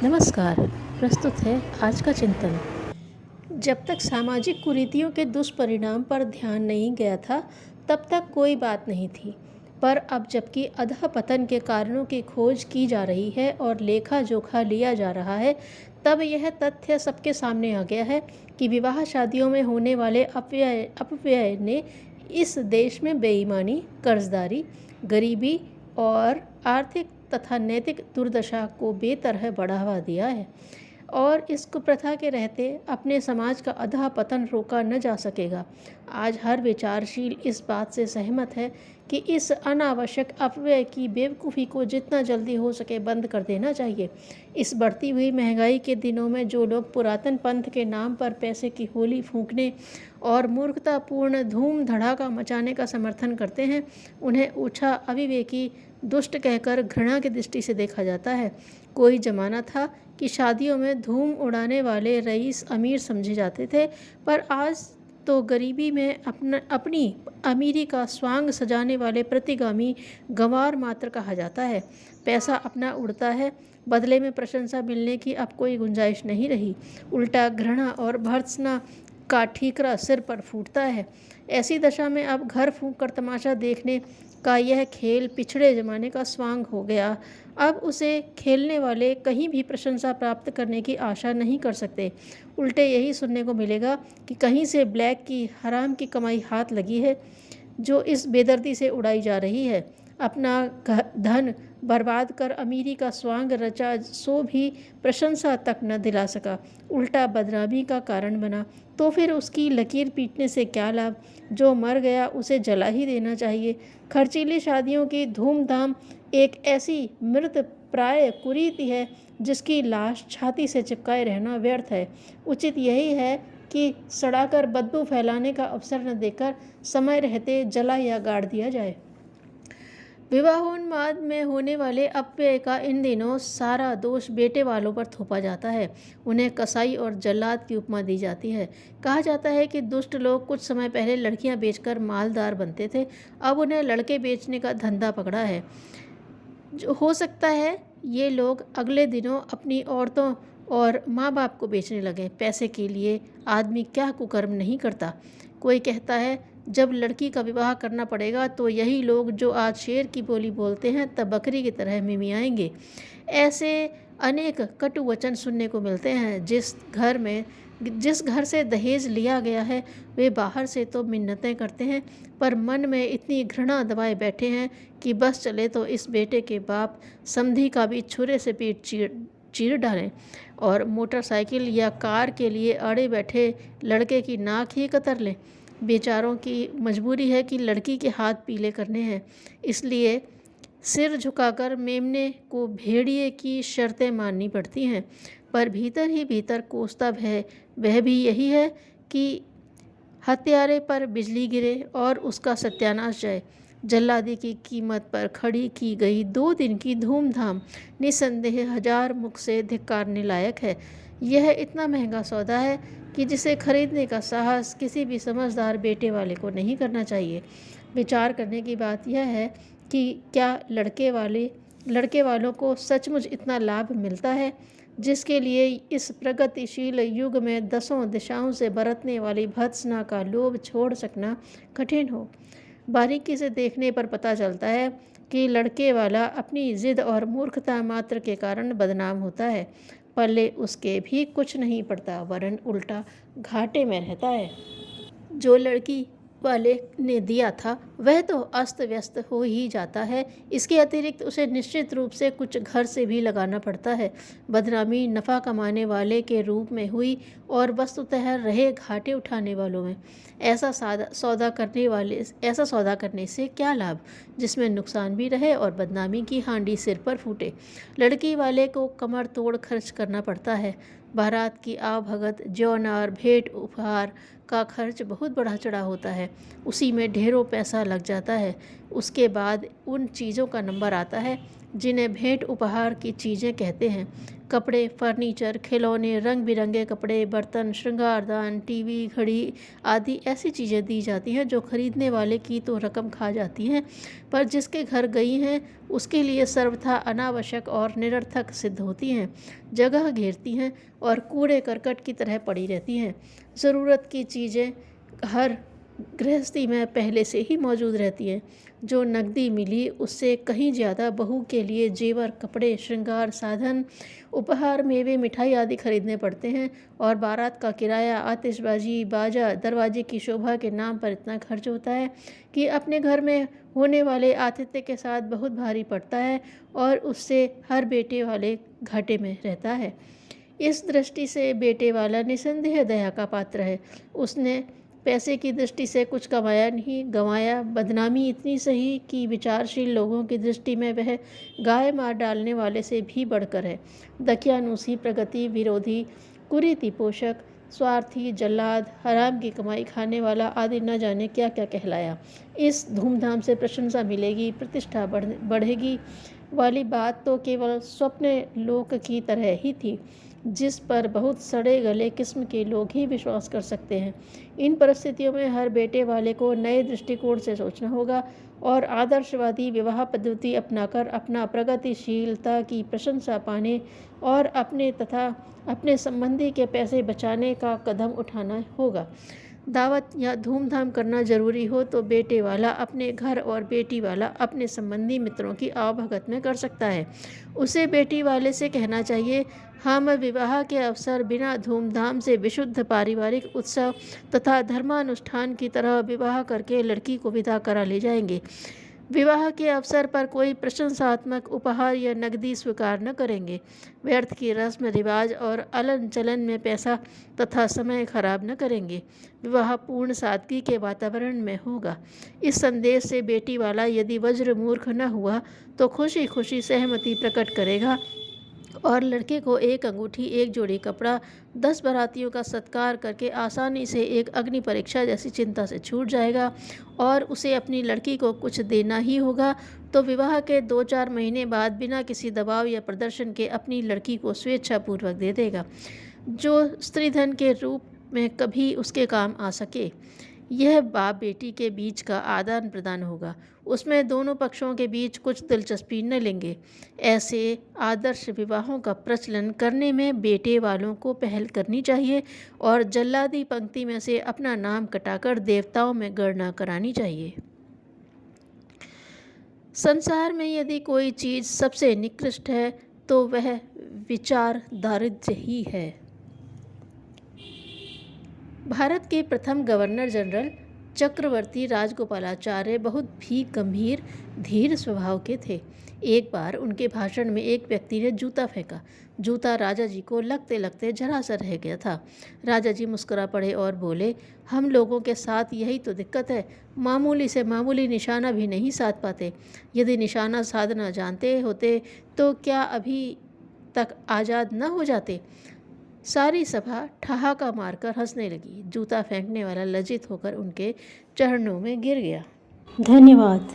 नमस्कार। प्रस्तुत है आज का चिंतन। जब तक सामाजिक कुरीतियों के दुष्परिणाम पर ध्यान नहीं गया था, तब तक कोई बात नहीं थी। पर अब जबकि अधःपतन के कारणों की खोज की जा रही है और लेखा जोखा लिया जा रहा है, तब यह तथ्य सबके सामने आ गया है कि विवाह शादियों में होने वाले अपव्यय ने इस देश में बेईमानी, कर्जदारी, गरीबी और आर्थिक तथा नैतिक दुर्दशा को बेतरह बढ़ावा दिया है। और इस कुप्रथा के रहते अपने समाज का अधःपतन रोका न जा सकेगा। आज हर विचारशील इस बात से सहमत है कि इस अनावश्यक अपव्यय की बेवकूफ़ी को जितना जल्दी हो सके बंद कर देना चाहिए। इस बढ़ती हुई महंगाई के दिनों में जो लोग पुरातन पंथ के नाम पर पैसे की होली फूंकने और मूर्खतापूर्ण धूम धड़ाका मचाने का समर्थन करते हैं, उन्हें ओछा, अविवेकी, दुष्ट कहकर घृणा की दृष्टि से देखा जाता है। कोई जमाना था कि शादियों में धूम उड़ाने वाले रईस अमीर समझे जाते थे, पर आज तो गरीबी में अपनी अमीरी का स्वांग सजाने वाले प्रतिगामी गंवार मात्र कहा जाता है। पैसा अपना उड़ता है, बदले में प्रशंसा मिलने की अब कोई गुंजाइश नहीं रही। उल्टा घृणा और भर्त्सना का ठीकरा सिर पर फूटता है। ऐसी दशा में अब घर फूंक कर तमाशा देखने का यह खेल पिछड़े जमाने का स्वांग हो गया। अब उसे खेलने वाले कहीं भी प्रशंसा प्राप्त करने की आशा नहीं कर सकते। उल्टे यही सुनने को मिलेगा कि कहीं से ब्लैक की हराम की कमाई हाथ लगी है, जो इस बेदर्दी से उड़ाई जा रही है। अपना धन बर्बाद कर अमीरी का स्वांग रचा, सो भी प्रशंसा तक न दिला सका, उल्टा बदनामी का कारण बना। तो फिर उसकी लकीर पीटने से क्या लाभ? जो मर गया उसे जला ही देना चाहिए। खर्चीली शादियों की धूमधाम एक ऐसी मृत प्राय कुरीति है जिसकी लाश छाती से चिपकाए रहना व्यर्थ है। उचित यही है कि सड़ाकर बदबू फैलाने का अवसर न देकर समय रहते जला या गाड़ दिया जाए। विवाहोन्माद में होने वाले अपव्यय का इन दिनों सारा दोष बेटे वालों पर थोपा जाता है। उन्हें कसाई और जल्लाद की उपमा दी जाती है। कहा जाता है कि दुष्ट लोग कुछ समय पहले लड़कियां बेचकर मालदार बनते थे, अब उन्हें लड़के बेचने का धंधा पकड़ा है। जो हो सकता है ये लोग अगले दिनों अपनी औरतों और माँ बाप को बेचने लगे। पैसे के लिए आदमी क्या कुकर्म नहीं करता। कोई कहता है जब लड़की का विवाह करना पड़ेगा तो यही लोग जो आज शेर की बोली बोलते हैं तब बकरी की तरह मिमियाएंगे। ऐसे अनेक कटु वचन सुनने को मिलते हैं। जिस घर से दहेज लिया गया है वे बाहर से तो मिन्नतें करते हैं, पर मन में इतनी घृणा दबाए बैठे हैं कि बस चले तो इस बेटे के बाप समधी का भी छुरे से पीठ चीर डालें और मोटरसाइकिल या कार के लिए अड़े बैठे लड़के की नाक ही कतर लें। बेचारों की मजबूरी है कि लड़की के हाथ पीले करने हैं, इसलिए सिर झुकाकर मेमने को भेड़िए की शर्तें माननी पड़ती हैं। पर भीतर ही भीतर कोसता वह भी यही है कि हत्यारे पर बिजली गिरे और उसका सत्यानाश जाए। जल्लादी की कीमत पर खड़ी की गई 2 दिन की धूमधाम निसंदेह 1000 मुख से धिक्कारने लायक है। यह इतना महंगा सौदा है कि जिसे खरीदने का साहस किसी भी समझदार बेटे वाले को नहीं करना चाहिए। विचार करने की बात यह है कि क्या लड़के वालों को सचमुच इतना लाभ मिलता है जिसके लिए इस प्रगतिशील युग में 10 दिशाओं से बरतने वाली भर्त्सना का लोभ छोड़ सकना कठिन हो। बारीकी से देखने पर पता चलता है कि लड़के वाला अपनी जिद और मूर्खता मात्र के कारण बदनाम होता है। पल्ले उसके भी कुछ नहीं पड़ता, वरन उल्टा घाटे में रहता है। जो लड़की वाले ने दिया था वह तो अस्त व्यस्त हो ही जाता है। इसके अतिरिक्त उसे निश्चित रूप से कुछ घर से भी लगाना पड़ता है। बदनामी नफ़ा कमाने वाले के रूप में हुई और वस्तुतः रहे घाटे उठाने वालों में। ऐसा सौदा करने से क्या लाभ जिसमें नुकसान भी रहे और बदनामी की हांडी सिर पर फूटे। लड़की वाले को कमर तोड़ खर्च करना पड़ता है। बारात की आवभगत, जौनार, भेंट उपहार का खर्च बहुत बढ़ा चढ़ा होता है, उसी में ढेरों पैसा लग जाता है। उसके बाद उन चीज़ों का नंबर आता है जिन्हें भेंट उपहार की चीज़ें कहते हैं। कपड़े, फर्नीचर, खिलौने, रंग बिरंगे कपड़े, बर्तन, श्रृंगारदान, टीवी, घड़ी आदि ऐसी चीज़ें दी जाती हैं जो खरीदने वाले की तो रकम खा जाती हैं, पर जिसके घर गई हैं उसके लिए सर्वथा अनावश्यक और निरर्थक सिद्ध होती हैं, जगह घेरती हैं और कूड़े करकट की तरह पड़ी रहती हैं। ज़रूरत की चीज़ें हर गृहस्थी में पहले से ही मौजूद रहती हैं। जो नकदी मिली उससे कहीं ज़्यादा बहू के लिए जेवर, कपड़े, श्रृंगार साधन, उपहार, मेवे, मिठाई आदि खरीदने पड़ते हैं और बारात का किराया, आतिशबाजी, बाजा, दरवाजे की शोभा के नाम पर इतना खर्च होता है कि अपने घर में होने वाले आतिथ्य के साथ बहुत भारी पड़ता है और उससे हर बेटे वाले घाटे में रहता है। इस दृष्टि से बेटे वाला निसंदेह दया का पात्र है। उसने पैसे की दृष्टि से कुछ कमाया नहीं, गंवाया। बदनामी इतनी सही कि विचारशील लोगों की दृष्टि में वह गाय मार डालने वाले से भी बढ़कर है। दकियानूसी, प्रगति विरोधी, कुरीति पोषक, स्वार्थी, जल्लाद, हराम की कमाई खाने वाला आदि न जाने क्या क्या कहलाया। इस धूमधाम से प्रशंसा मिलेगी, प्रतिष्ठा बढ़ेगी वाली बात तो केवल स्वप्न लोक की तरह ही थी, जिस पर बहुत सड़े गले किस्म के लोग ही विश्वास कर सकते हैं। इन परिस्थितियों में हर बेटे वाले को नए दृष्टिकोण से सोचना होगा और आदर्शवादी विवाह पद्धति अपनाकर अपना प्रगतिशीलता की प्रशंसा पाने और अपने तथा अपने संबंधी के पैसे बचाने का कदम उठाना होगा। दावत या धूमधाम करना जरूरी हो तो बेटे वाला अपने घर और बेटी वाला अपने संबंधी मित्रों की आवभगत में कर सकता है। उसे बेटी वाले से कहना चाहिए, हम विवाह के अवसर बिना धूमधाम से विशुद्ध पारिवारिक उत्सव तथा धर्मानुष्ठान की तरह विवाह करके लड़की को विदा करा ले जाएंगे। विवाह के अवसर पर कोई प्रशंसात्मक उपहार या नकदी स्वीकार न करेंगे। व्यर्थ की रस्म रिवाज और अलन चलन में पैसा तथा समय खराब न करेंगे। विवाह पूर्ण सादगी के वातावरण में होगा। इस संदेश से बेटी वाला यदि वज्र मूर्ख न हुआ तो खुशी खुशी सहमति प्रकट करेगा और लड़के को एक अंगूठी, एक जोड़ी कपड़ा, 10 बारातियों का सत्कार करके आसानी से एक अग्नि परीक्षा जैसी चिंता से छूट जाएगा और उसे अपनी लड़की को कुछ देना ही होगा तो विवाह के 2-4 महीने बाद बिना किसी दबाव या प्रदर्शन के अपनी लड़की को स्वेच्छापूर्वक दे देगा, जो स्त्रीधन के रूप में कभी उसके काम आ सके। यह बाप बेटी के बीच का आदान प्रदान होगा। उसमें दोनों पक्षों के बीच कुछ दिलचस्पी न लेंगे। ऐसे आदर्श विवाहों का प्रचलन करने में बेटे वालों को पहल करनी चाहिए और जल्लादी पंक्ति में से अपना नाम कटाकर देवताओं में गणना करानी चाहिए। संसार में यदि कोई चीज़ सबसे निकृष्ट है तो वह विचार दारिद्र्य ही है। भारत के प्रथम गवर्नर जनरल चक्रवर्ती राजगोपालाचार्य बहुत भी गंभीर, धीर स्वभाव के थे। एक बार उनके भाषण में एक व्यक्ति ने जूता फेंका। जूता राजा जी को लगते लगते जरा सा रह गया था। राजा जी मुस्कुरा पड़े और बोले, हम लोगों के साथ यही तो दिक्कत है, मामूली से मामूली निशाना भी नहीं साध पाते। यदि निशाना साधना जानते होते तो क्या अभी तक आज़ाद न हो जाते। सारी सभा ठहाका मारकर हंसने लगी। जूता फेंकने वाला लज्जित होकर उनके चरणों में गिर गया। धन्यवाद।